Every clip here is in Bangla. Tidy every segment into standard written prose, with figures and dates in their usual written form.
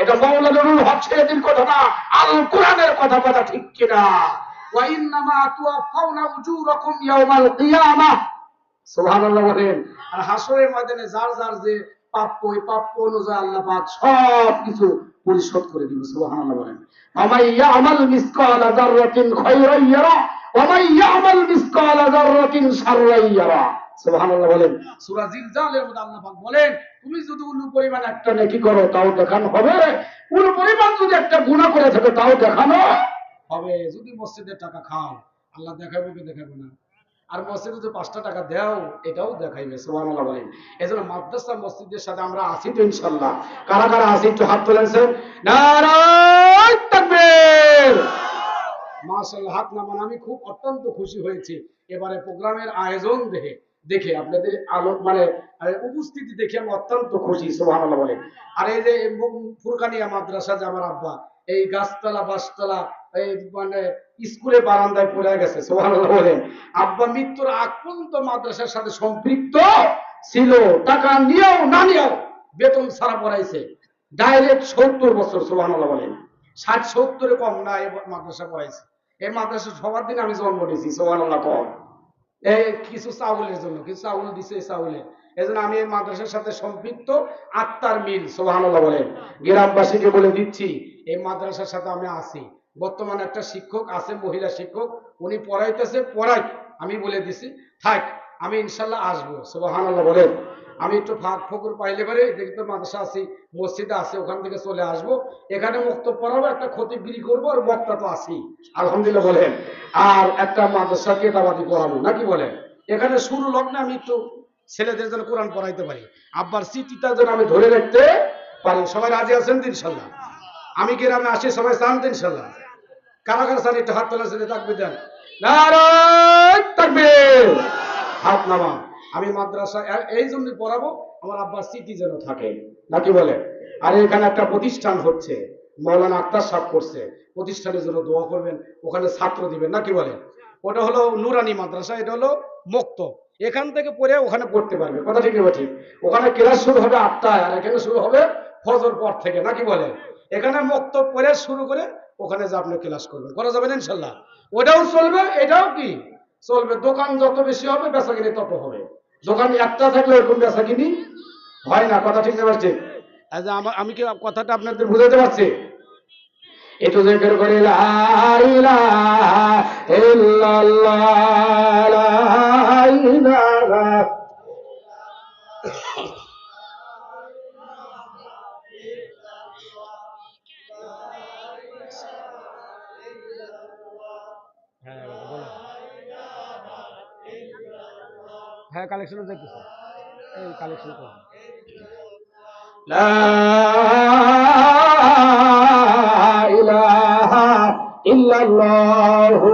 এটা মাওলানা নুরুল হক সাহেবের কথা না, আল কোরআনের কথা। কথা ঠিক কিনা? ওয়া ইন্নামা তুওয়াফাউনা উজুরাকুম ইয়াওমাল কিয়ামাহ। সুবহানাল্লাহ বলেন। আর হাসরের ময়দানে যার যার যে প্রাপ্য, ওই প্রাপ্য অনুযায়ী আল্লাহ পাক সব কিছু পরিশোধ করে দিবে। সুবহানাল্লাহ বলেন। আমা ইয়ামাল মিসকালা যাররাতিন খায়রান ইয়ারা ওয়া মান ইয়ামাল মিসকালা যাররাতিন শাররান ইয়ারা। সুবহানাল্লাহ বলেন। সূরা জিলজালের মধ্যে আল্লাহ পাক বলেন, তুমি যদি কোন পরিমাণ একটা নেকি করো তাও দেখানো হবে, কোন পরিমাণ যদি একটা গুনাহ করে থাকো তাও দেখানো হবে। যদি মসজিদের টাকা খাও, আল্লাহ দেখাবে কি দেখাবে না? আর মসজিদে যে 5টা টাকা দাও, এটাও দেখাইবে। সুবহানাল্লাহ বলেন। এজন্য মাদ্রাসা মসজিদের সাথে আমরা আছি তো ইনশাআল্লাহ। কারা কারা আছি একটু হাত তোলেন। নারায়ে তাকবীর। মাশাআল্লাহ, হাত নামান। আমি খুব অত্যন্ত খুশি হয়েছি এবারে প্রোগ্রামের আয়োজন দেখে আপনাদের আলো মানে উপস্থিতি দেখে আমি অত্যন্ত খুশি। সুবহানাল্লাহ বলেন। আর এই যে ফুরকানিয়া মাদ্রাসা, যে আমার আব্বা এই গাছতলা বাসতলা এই মানে স্কুলে বারান্দায় পড়ে গেছে। সুবহানাল্লাহ বলেন। আব্বা মৃত্যুর আগ পর্যন্ত মাদ্রাসার সাথে সম্পৃক্ত ছিল, টাকা নিয়েও না নিয়েও বেতন ছাড়া পড়াইছে ডাইরেক্ট 70 বছর। সুবহানাল্লাহ বলেন। 60-70 কম না এই মাদ্রাসা পড়াইছে। এই মাদ্রাসা সবার দিন আমি জন্ম নিয়েছি। সুবহানাল্লাহ কম। এই কিছু চাউলের জন্য কিছু চাউল দিছে, চাউলে এজন্য আমি এই মাদ্রাসার সাথে সম্পৃক্ত, আত্মার মিল। সুবহানাল্লাহ বলেন। গ্রামবাসীকে বলে দিচ্ছি এই মাদ্রাসার সাথে আমি আছি। বর্তমানে একটা শিক্ষক আছে, মহিলা শিক্ষক, উনি পড়াইতেছে, পড়াই। আমি বলে দিছি থাক, আমি ইনশাল্লাহ আসবো। সুবহানাল্লাহ বলেন। আমি একটু ফাঁক ফকুর পাইলে পারে দেখি তো মাদ্রাসা আছি, মসজিদে আছে, ওখান থেকে চলে আসবো, এখানে মুক্ত পড়াবো, একটা খতিবগিরি করবো, আর বক্তা তো আছি আলহামদুলিল্লাহ বলেন। আর একটা মাদ্রাসা কেতাবাদি পড়াবো, নাকি বলেন। এখানে শুরু লগ্নে আমি একটু ছেলেদের জন্য কোরআন পড়াইতে পারি, আব্বার স্মৃতিটা যেন আমি ধরে রাখতে পারি। সবাই রাজি আছেন ইনশাল্লাহ? আমি গ্রামে আসি, সবাই চান ইনশাল্লাহ? কারা কারা চান একটু হাত তোলার সাথে তাকবীর দেন। নারায়ে তাকবীর। হাত নামান। আমি মাদ্রাসা এই জন্য পড়াবো, আমার আব্বার স্মৃতি যেন থাকে, নাকি বলে। আর এখানে একটা প্রতিষ্ঠান হচ্ছে, মাওলানা আক্তার সাহেব করছে, প্রতিষ্ঠানের জন্য দোয়া করবেন, ওখানে ছাত্র দিবেন, নাকি বলে। ওটা হলো নুরানি মাদ্রাসা, এটা হলো মুক্ত, এখান থেকে পড়ে ওখানে পড়তে পারবে। কথা ঠিক হবে ঠিক। ওখানে ক্লাস শুরু হবে 8টায়, আর এখানে শুরু হবে ফজর পর থেকে, নাকি বলে। এখানে মুক্ত পড়ে শুরু করে ওখানে যে আপনি ক্লাস করবেন, করা যাবে না ইনশাল্লাহ। ওটাও চলবে, এটাও কি চলবে। দোকান যত বেশি হবে বেচাকিনি তত হবে। দোকান একটা থাকলে ওরকম বেচাকিনি হয় না। কথা ঠিক না ঠিক? আমি কি কথাটা আপনাদের বুঝাতে পারছি? একটু জিকির করে লা ইলাহা ইল্লাল্লাহ, লা ইলাহা। হ্যাঁ, কালেকশন দেখতেছি, এই কালেকশন করুন। লা ইলাহা ইল্লাল্লাহু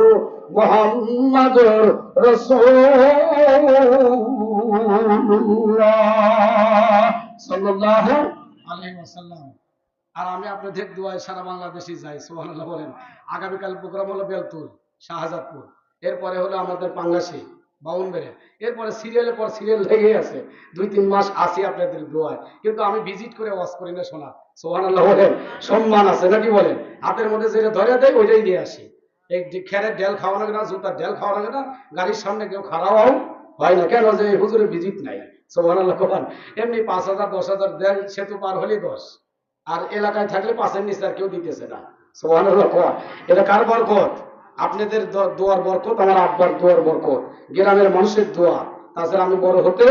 মুহাম্মাদুর রাসূলুল্লাহ সাল্লাল্লাহু আলাইহি ওয়াসাল্লাম। আর আমি আপনাদের দোয়ায় সারা বাংলাদেশে যাই। সুবহানাল্লাহ বলেন। আগামীকাল প্রোগ্রাম হলো বেলতুল, শাহজাদপুর, এরপরে হলো আমাদের পাঙ্গাসি, বাউনবেড়ে, এরপরে সিরিয়ালের পর সিরিয়াল লেগে আছে। 2-3 মাস আসি আপনাদের দোয়ায়, কিন্তু আমি ভিজিট করে ওয়াজ করি না, শোনা। সুবহানাল্লাহ বলেন। সম্মান আছে, নাকি বলেন। হাতের মধ্যে যেটা ধরে দেয় ওইটাই নিয়ে আসি। এই খেরের ডেল খাওয়া লাগে না, জুতার ডেল খাওয়া লাগে না, গাড়ির সামনে কেউ খারাপও হয় না। কেন? যে হুজুরের ভিজিট নাই। সুবহানাল্লাহ বলেন। এমনি 5,000 10,000 দেন, সেতু পার হলেই 10, আর এলাকায় থাকলে 5-এর নিচে আর কেউ দিতেছে না। সুবহানাল্লাহ। এটা কার বরকত? আপনাদের দোয়ার বরকত, আমার আব্বার দোয়ার বরকত, গ্রামের মানুষের দোয়া। তাছাড়া আমি বড় হতে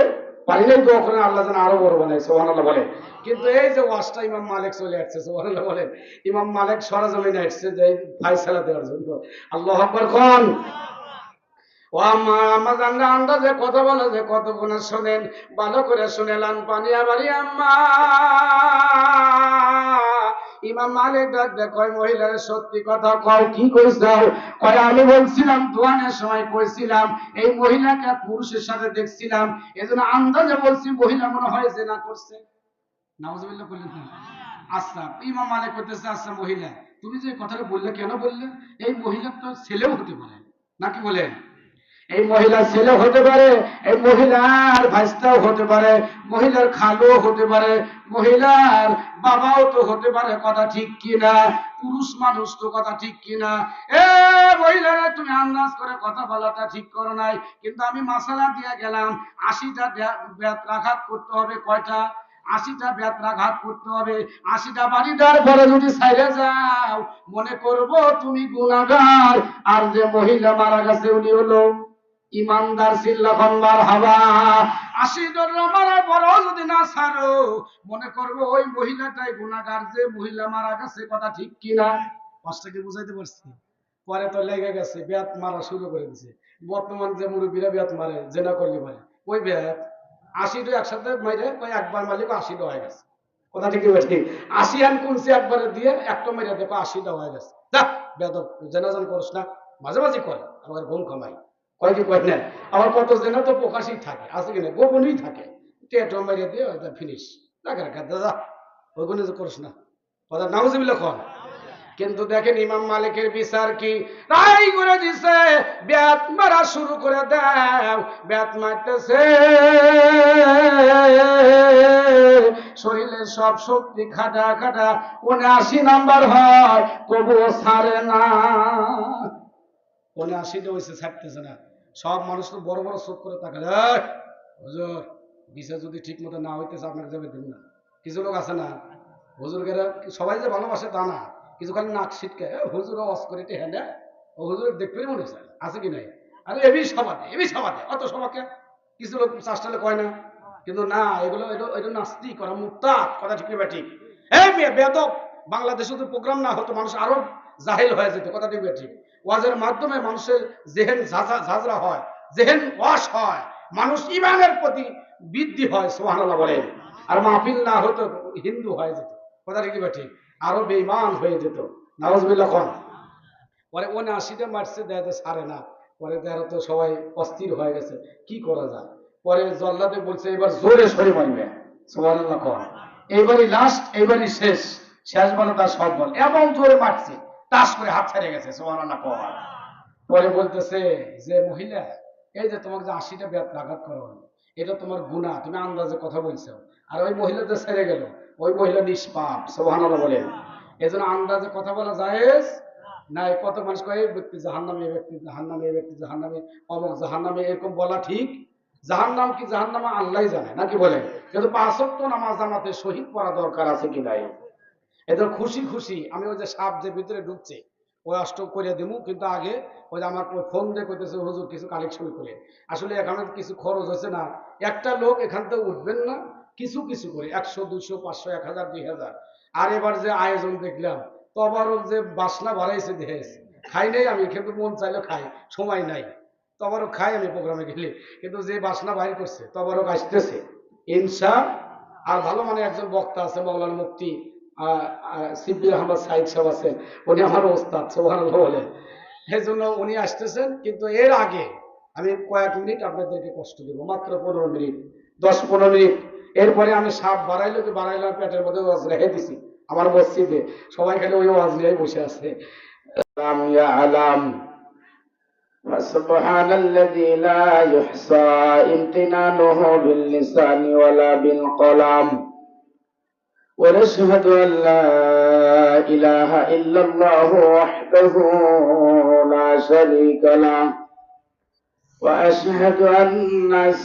পারি নাই, দোয়া করেন আল্লাহ যেন আরো বড় বানায়। সুবহানাল্লাহ বলে। কিন্তু এই যে ওয়াজটা ইমাম মালিক চলে আসছে, সুবহানাল্লাহ বলেন। ইমাম মালিক সরজমিনে আসছে যে ফায়সালা দেওয়ার জন্য। আল্লাহু আকবার কোন। ও আমার আন্দাজে কথা বলে যে কত গুণে শোনেন, ভালো করে শুনেলাম। পানিয়া বাড়ি আম্মা ইমাম মালিক ডাকতে কয়, মহিলার সত্যি কথা কও, কি কইছাও? কয়, আমি বলছিলাম দোয়ানের সময় কইছিলাম এই মহিলাকে পুরুষের সাথে দেখছিলাম, এজন্য আন্দাজে বলছি মহিলা মনে হয় জেনা করছে। নাউজুবিল্লাহ বললেন না? আচ্ছা, ইমাম মালিক কইতেছে, আচ্ছা মহিলা, তুমি যে কথাটা বললে কেন বললে? এই মহিলা তো ছেলেও হতে পারে, নাকি বলেন। এই মহিলার ছেলে হতে পারে, এই মহিলার ভাইস্তাও হতে পারে, মহিলার খালুও হতে পারে, মহিলার বাবাও তো হতে পারে, কথা ঠিক কিনা? পুরুষ মানুষ তো, কথা ঠিক কিনা? এ মহিলারা, তুমি আন্দাজ করে কথা বলাটা ঠিক করো নাই। কিন্তু আমি মাসালা দিয়ে গেলাম, 80টা বেত্রাঘাত করতে হবে। কয়টা? 80টা বেত্রাঘাত করতে হবে। 80টা বাড়ি দেওয়ার পরে যদি ছাইরে যাও, মনে করবো তুমি গুনাহগার। আর যে মহিলা মারা গেছে উনি হলো ইমানদার। চিল্লাখন মারহাবা। 80 জন মারার পরও যদি না ছাড়ো, মনে করবো ওই মহিলাটাই গুনাহগার, যে মহিলা মারা গেছে। কথা ঠিক কিনা? কষ্টকে বুঝাইতে পারছি? পরে তো লেগে গেছে, বেত মারা শুরু করে দিছে। বর্তমান যে মুরব্বীরা বেত মারে, জেনা করলে মারে, ওই বেত 80টা একসাথে মাইরে কই একবার মালিক 80টা হয়ে গেছে। কথা ঠিক ঠিক? 80 আন কুনছে একবারে দিয়ে একটা মেরে দেখো 80টা হয়ে গেছে। যা বেদব, জেনাজান করস না। মাঝে মাঝে করে, আবার ঘুম কামাই, কয় কি কয় না। আবার কত জেনা তো প্রকাশই থাকে, আছে কিনা, গোপনই থাকে। টেটো মেরে দিয়ে ওইটা ফিনিশ। রাখা রাখা দাদা, ওইগুলো যে করস না। কথা নাউজুবিল্লাহ কন। কিন্তু দেখেন ইমাম মালিকের বিচার কি? রায় করে দিছে, বেত মারা শুরু করে দাও। বেত মারতেছে, শরীরের সব শক্তি খাটা খাটা 79 নাম্বার হয়, তবুও ছাড়ে না। 79টা হয়েছে, ছাড়তেছে না। সব মানুষ তো বড় বড় চোখ করে তাকায়, হুজুর বিচার যদি ঠিক মতো না হইতেছে আপনাকে যাবে দিন না। কিছু লোক আছে না, হুজুরকেরা সবাই যে ভালোবাসে তা না, কিছু খালি নাক ছিটকে হুজুর অস করে টেহা দেয়, ও হুজুর দেখবে মনে হয়, আছে কি নাই? আরে এবি সবাতে, এবি সবাতে, অত সবাকে কিছু লোক চাষটালে কয় না। কিন্তু না, এগুলো এটা নাস্তিক, করা মুক্তাদ। কথা ঠিক না ঠিক? এই বেদব, বাংলাদেশে তো প্রোগ্রাম না হতো, মানুষ আরো জাহিল হয়ে যেত। কথা ঠিক ঠিক? ওয়াজের মাধ্যমে মানুষের জেহেন ঝাঁঝরা হয়, জেহেন ওয়াশ হয়, মানুষ ইমানের প্রতি বৃদ্ধি হয়। সুবহানাল্লাহ বলেন। আর মাহফিল না হতো, হিন্দু হয়ে যেত। কথা ঠিক না ঠিক? আরো বেঈমান হয়ে যেত। নাউজুবিল্লাহ কোন। পরে 79টা মারছে, দেয় ছাড়ে না। পরে তারা তো সবাই অস্থির হয়ে গেছে, কি করা যায়? পরে জল্লাদে বলছে এবার জোরে সরে মারবে। সুবহানাল্লাহ কোন। এইবারই লাস্ট, এইবারই শেষ। শেষ বলে তার সব বল, এমন জোরে মারছে, তাস করে হাত ছেড়ে গেছে। সুবহানাল্লাহ কোন। পরে বলতেছে যে মহিলা, এই যে তোমাকে যে 80টা বেত আঘাত করো, এটা তোমার গুনাহ, তুমি আন্দাজে কথা বলছো। আর ওই মহিলা যে ছেড়ে গেল, ওই মহিলা নিষ্পাপ। সুবহানাল্লাহ বলেন। এজন্য আন্দাজে কথা বলা জায়েজ নাই। কত মানুষ কয় এই ব্যক্তি জাহান্নামী, এই ব্যক্তি জাহান্নামী, এই ব্যক্তি জাহান্নামী, অমুক জাহান্নামী, এরকম বলা ঠিক? জাহান্নাম কি জাহান্নামা আল্লাহই জানে, নাকি বলে? কিন্তু 5 ওয়াক্ত নামাজ জামাতে শহীদ পড়া দরকার আছে কি নাই? এদের খুশি খুশি আমি ওই যে সাপ যে ভিতরে ঢুকছে, ওই অষ্টক করে দেবো। কিন্তু আগে ওই যে আমার ফোন দিয়ে কইতেছে হুজুর কিছু কালেকশন করে। আসলে এখানে কিছু খরচ হচ্ছে না, একটা লোক এখান থেকে উঠবেন না, কিছু কিছু করে 100 200 500 1000 2000। আর এবার যে আয়োজন দেখলাম, তবারক যে বাসনা বাড়াইছে দেশ, খাই নাই আমি, কিন্তু মন চাইলে খাই, সময় নাই। তবারক খাই আমি প্রোগ্রামে গেলে, কিন্তু যে বাসনা বাইর করছে, তবারক আসতেছে ইনশা। আর ভালো মানে একজন বক্তা আছে, মৌলানা মুফতি সিদ্দিক আহমদ সাইদ সাহেব আছেন, উনি আমার ওস্তাদ। সুবহানাল্লাহ বলেন। এই জন্য উনি আসতেছেন। কিন্তু এর আগে আমি কয়েক মিনিট আপনাদেরকে কষ্ট দেব, মাত্র 15 মিনিট, 10-15 মিনিট। এরপরে আমি সাপ বাড়াইলো কি বাড়াইলাম, পেটের মধ্যে ওয়াজ রেখে দিছি আমার মসজিদে, সবাই খালি ওই ওয়াজ নিয়ে বসে আছে। فسبحان الذي لا يحصى امتنانه باللسان ولا بالقلم، ونشهد أن لا إله إلا الله وحده لا شريك له، وأشهد أن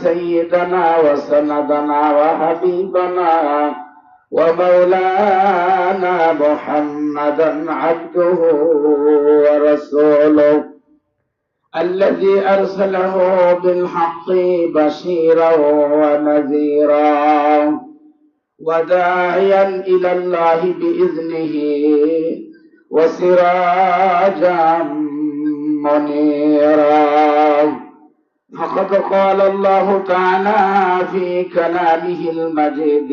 سيدنا وسندنا وحبيبنا ومولانا محمدا عبده ورسوله، الذي أرسله بالحق بشيرا ونذيرا وداعيا إلى الله بإذنه وسراجا منيرا. فقد قال الله تعالى في كلامه المجيد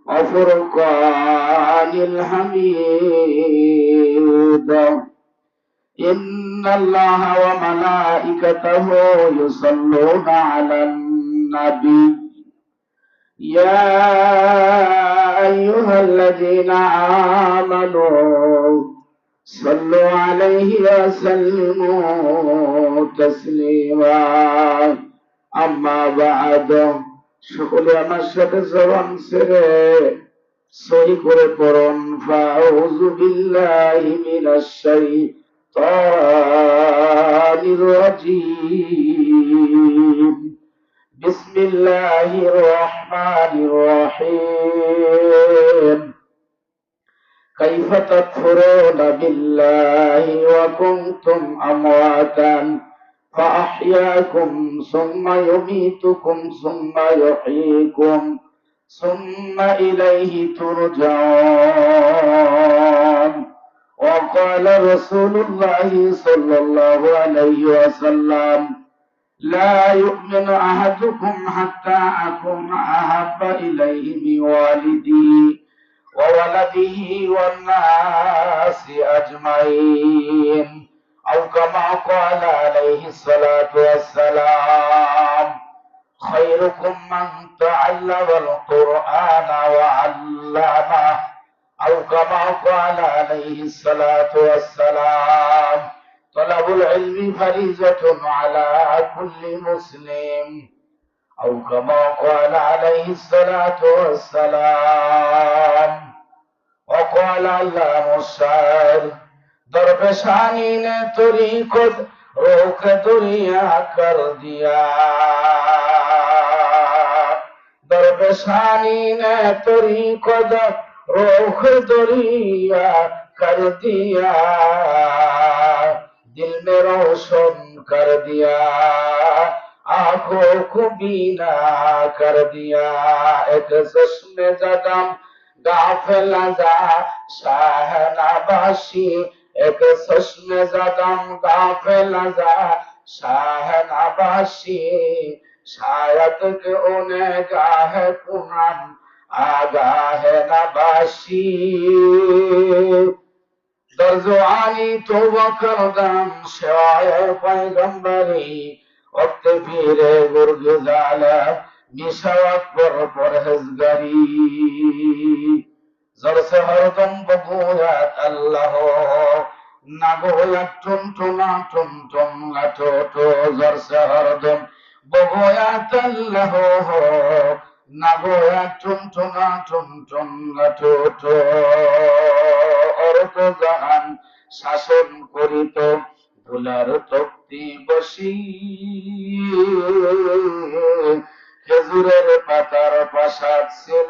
وفرقان الحميد: إن الله وملائكته يصلون على النبي يا أيها الذين آمنوا صلوا عليه وسلموا تسليما أما بعد সকলে আমার সাথে জবান ছেড়ে সহি করে পড়ুন ফাউযু বিল্লাহি মিনাশ শাইতানির রাজীম বিসমিল্লাহির রহমানির রহিম كيف تكفرون بالله وكنتم أمواتا فأحياكم ثم يميتكم ثم يحييكم ثم إليه ترجعون وقال رسول الله صلى الله عليه وسلم لا يؤمن أحدكم حتى أكون أحب إليه من والدي وولده والناس أجمعين أو كما قال عليه الصلاة والسلام خيركم من تعلم القرآن وعلمه أو كما قال عليه الصلاة والسلام طلب العلم فريضة على كل مسلم أو كما قال عليه الصلاة والسلام وقال علام الشاعر دربشانی نے طریقت روک دریا کر دیا دربشانی نے طریقت روک دریا کر دیا दिल में रोशन कर दिया आंखों को बीना कर दिया एक चश्मे जदम गाफिल जा शाहनाबाशी एक चश्मे जदम गाफिल जा शाहनाबाशी शायद के उन्हें गाह कुनम आगाह नबाशी दरजवानी तौबा करदम शिवाय पैगंबरी वक्त पीरे गुरगुजाला मिशवत पर परहेजगारी जर से हरदम बगोयात अल्लाह ना गोयात टुनटुना टुनटुन लाटोटो जर से हरदम बगोयात अल्लाह ना गोयात टुनटुना टुनटुन लाटोटो জাহান শাসন করিত ধুলার তক্তি বসি খেজুরের পাতার প্রাসাদ ছিল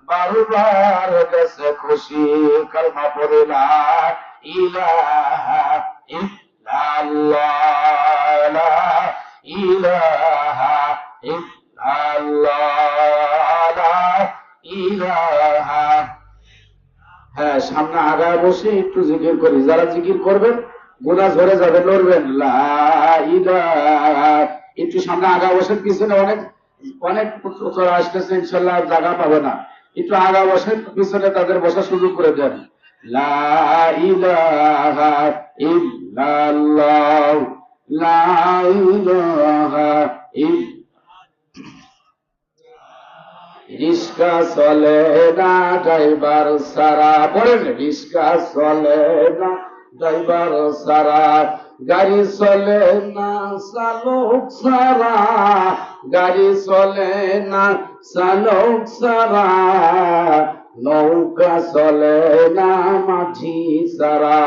বারবার গেছে খুশি কালমা পড়ে লা ইলাহা ইল্লাল্লাহ লা ইলাহা ইল্লাল্লাহ লা ইলাহা হ্যাঁ সামনে আগায় বসে একটু জিকির করি যারা জিকির করবেন গুনাহ ঝরে যাবে লড়বেন লা ইলাহা একটু সামনে আগায় বসে পিছনে অনেক অনেক চলে আসতেছে ইনশাআল্লাহ জায়গা পাবে না একটু আগায় বসে পিছনে তাদের বসার সুযোগ করে দেন লা ইলাহা ইল্লাল্লাহ লা ইলাহা রিস্কা চলে না ড্রাইভার সারা বলেন রিস্কা চলে না ড্রাইভার সারা গাড়ি চলে না চালক সারা গাড়ি চলে না চালক সারা নৌকা চলে না মাঝি সারা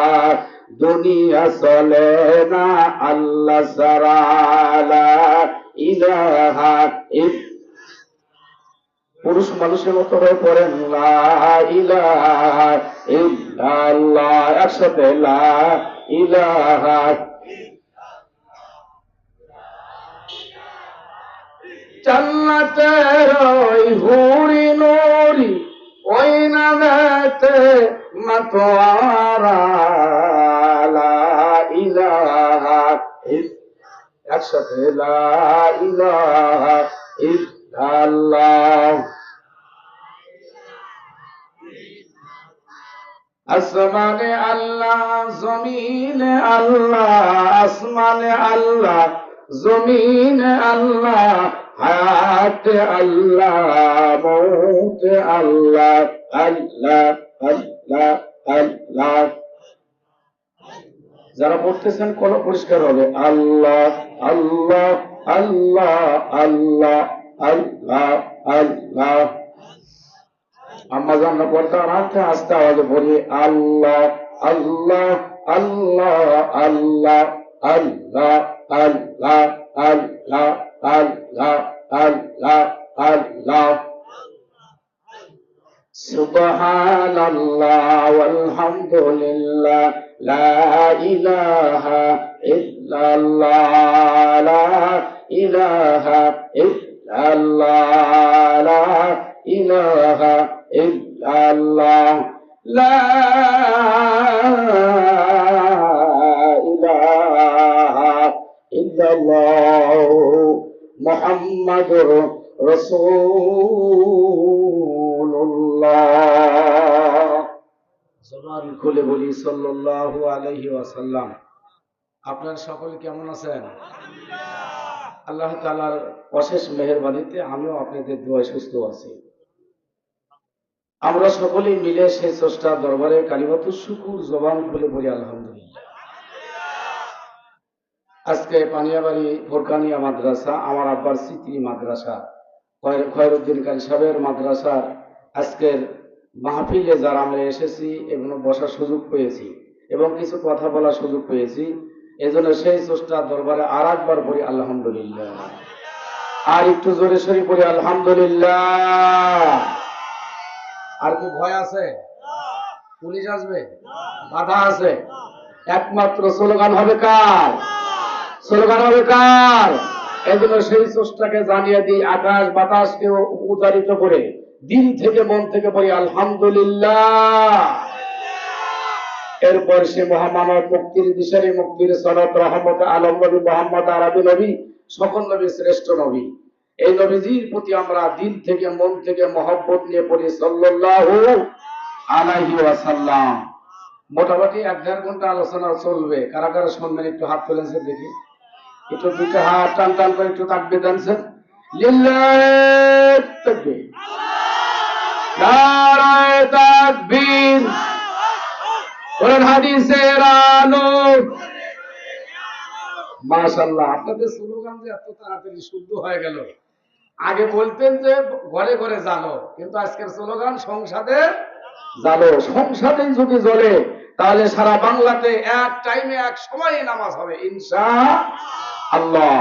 দুনিয়া চলে না আল্লাহ সারা লা ইলাহা পুরুষ মানুষের মতো হয়ে পড়েন লা ইলাহা ইল্লাল্লাহ একসাথে লা ইলাহা জান্নাতের ওই হুরি নুরি ওই নামেতে মাতোয়ারা লা ইলাহা একসাথে লা ইলাহা ইল্লাল্লাহ আসমানে আল্লাহ জমিনে আল্লাহ আসমানে আল্লাহ জমিনে আল্লাহ হায়াতে আল্লাহ মৌতে আল্লাহ আল্লাহ আল্লাহ আল্লাহ যারা পড়তেছেন কলম পরিষ্কার হবে। আল্লাহ আল্লাহ আল্লাহ আল্লাহ আল্লাহ আল্লাহ। আম্মা জাননা পড়তে আরামে আস্তে আওয়াজে পড়ি আল্লাহ আল্লাহ আল্লাহ আল্লাহ আল্লাহ আল্লাহ আল্লাহ আল্লাহ আল্লাহ আল্লাহ। সুবহানাল্লাহ ওয়ালহামদুলিল্লাহ লা ইলাহা ইল্লাল্লাহ লা ইলাহা ইল্লাল্লাহ লা ইলাহা ইল্লাল্লাহ লা ইলাহা ইল্লাল্লাহ মুহাম্মাদুর রাসূলুল্লাহ। জবান খুলে বলি সাল্লাল্লাহু আলাইহি ওয়াসাল্লাম। আপনারা সকলে কেমন আছেন? আল্লাহ তাআলার অশেষ মেহেরবানিতে আমিও আপনাদের দোয়ায় সুস্থ আছি। আমরা সকলেই মিলে সেই স্রষ্টার দরবারে কালিমাতুশ শুকুর জবান খুলে বলি আলহামদুলিল্লাহ। আজকে পানিয়াবাড়ি ফোরকানিয়া মাদ্রাসা, আমার আব্বার স্মৃতি মাদ্রাসা, খয়রুদ্দিন কারি সাহেবের মাদ্রাসার আজকের মাহফিলে যারা আমরা এসেছি এবং বসার সুযোগ পেয়েছি এবং কিছু কথা বলার সুযোগ পেয়েছি, এজন্য সেই স্রষ্টার দরবারে আর একবার বলি আলহামদুলিল্লাহ। আর একটু জোরে সরে পড়ি আলহামদুলিল্লাহ। আর কি ভয় আছে? পুলিশ আসবে? বাধা আছে? একমাত্র স্লোগান হবে কার? স্লোগান হবে কার? এজন্য সেই স্রষ্টাকে জানিয়ে দিই, আকাশ বাতাসকে উচ্চারিত করে দিল থেকে মন থেকে বলি আলহামদুলিল্লাহ। এরপর সে মহামানব মুক্তির দিশারি, মুক্তির সনদ, রহমত আলম নবী মুহাম্মদ আরবি নবী, সকল নবী শ্রেষ্ঠ নবী, এই নবীজির প্রতি আমরা দিল থেকে মন থেকে মহব্বত নিয়ে পড়ি সাল্লাল্লাহু আলাইহি ওয়াসাল্লাম। মোটামুটি 1-1.5 ঘন্টা আলোচনা চলবে। কারা কারা শুনবেন একটু হাত তুলেছেন দেখি, একটু দুটো হাত টান টান করে একটু তাকবীর দেনছেন। লিল্লাহি তাকবীর, নারায়ে তাকবীর, কোরআন হাদিসের আলো। মাশাআল্লাহ, আপনাদের স্লোগান যে এত তাড়াতাড়ি শুদ্ধ হয়ে গেল। আগে বলতেন যে ঘরে ঘরে জ্বালো, কিন্তু আজকের স্লোগান সংসদে জ্বালো। সংসদে যদি জ্বলে তাহলে সারা বাংলাতে এক টাইমে এক সময়ে নামাজ হবে ইনশাআল্লাহ।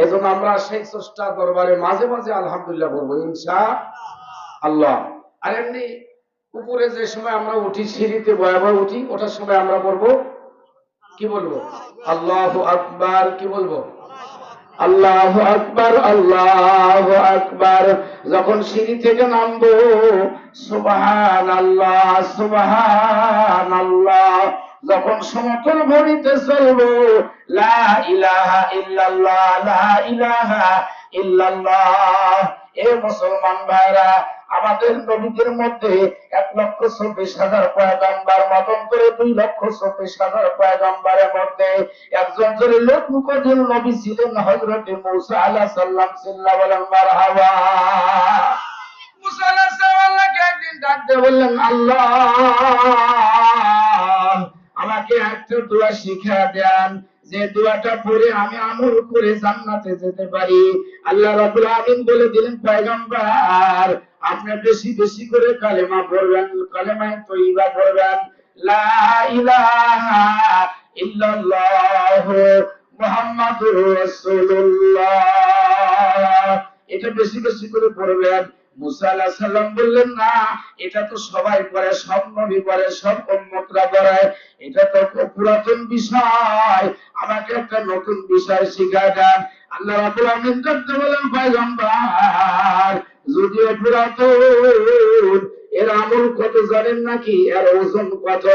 এজন্য আমরা সেই স্রষ্টার দরবারে মাঝে মাঝে আলহামদুলিল্লাহ বলবো ইনশাআল্লাহ। আর এমনি উপরে যে সময় আমরা উঠি, সিঁড়িতে ভয়াবহ উঠি, ওঠার সময় আমরা বলবো কি বলবো? আল্লাহু আকবার। কি বলবো? আল্লাহু আকবার, আল্লাহু আকবার। যখন সিঁড়ি থেকে নামবো সুবহানাল্লাহ, সুবহানাল্লাহ। যখন সমতল ভূমিতে চলবো লা ইলাহা ইল্লাল্লাহ, লা ইলাহা ইল্লাল্লাহ। এ মুসলমান ভাইরা, আমাদের নবীদের মধ্যে 1,24,000 পয়গম্বর, মতান্তরে 2,24,000 পয়গম্বরের মধ্যে একজন যদি লোক মুখদিন নবী ছিলেন হযরত মূসা আলাইহিস সালাম। সিল্লা বলেন মারহাবা। মূসা আলাইহিস সালামকে একদিন ডাক দিয়ে বললেন, আল্লাহ আমাকে একটা দোয়া শিখিয়ে দেন, যে দোয়াটা পড়ে আমি আমল করে জান্নাতে যেতে পারি। আল্লাহ রাব্বুল আলামিন বলে দিলেন, পয়গম্বর আপনি বেশি বেশি করে কালেমা পড়বেন, কালেমায়ে তয়্যিবা পড়বেন, লা ইলাহা ইল্লাল্লাহ মুহাম্মাদুর রাসূলুল্লাহ। এটা বেশি বেশি করে পড়বেন। মুসা আলাইহিস সালাম বললেন, না এটা তো সবাই পড়ে, সব নবী পড়ে, সব উম্মতরা পড়ে, এটা তো পুরাতন বিষয়, আমাকে একটা নতুন বিষয় শিখায় দেন। আল্লাহ রাব্বুল আলামিন বলেন, পয়গম্বর যদিও পুরাতন, এর আমল কত জানেন নাকি? এর ওজন কত?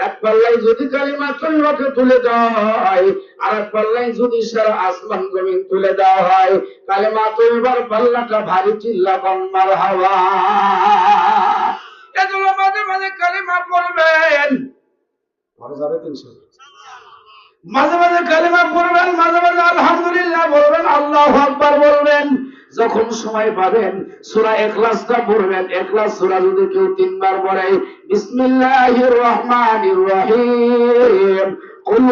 এক পাল্লায় যদি কালিমা তয়্যিবাকে তুলে দেওয়া হয়, আর এক পাল্লায় যদি সারা আসমান জমিন তুলে দেওয়া হয়, কালিমা তয়্যিবার পাল্লাটা ভারী। চিল্লা মারহাবা। এজন্য মাঝে মাঝে কালিমা পড়বেন, ভালো যাবে 300। মাঝে মাঝে কালিমা পড়বেন, মাঝে মাঝে আলহামদুলিল্লাহ বলবেন, আল্লাহু আকবার বলবেন। যখন সময় পাবেন সূরা ইখলাসটা পড়বেন। ইখলাস সূরা যদি কেউ 3 বার পড়ে, বিসমিল্লাহির রহমানির রহিম, কুল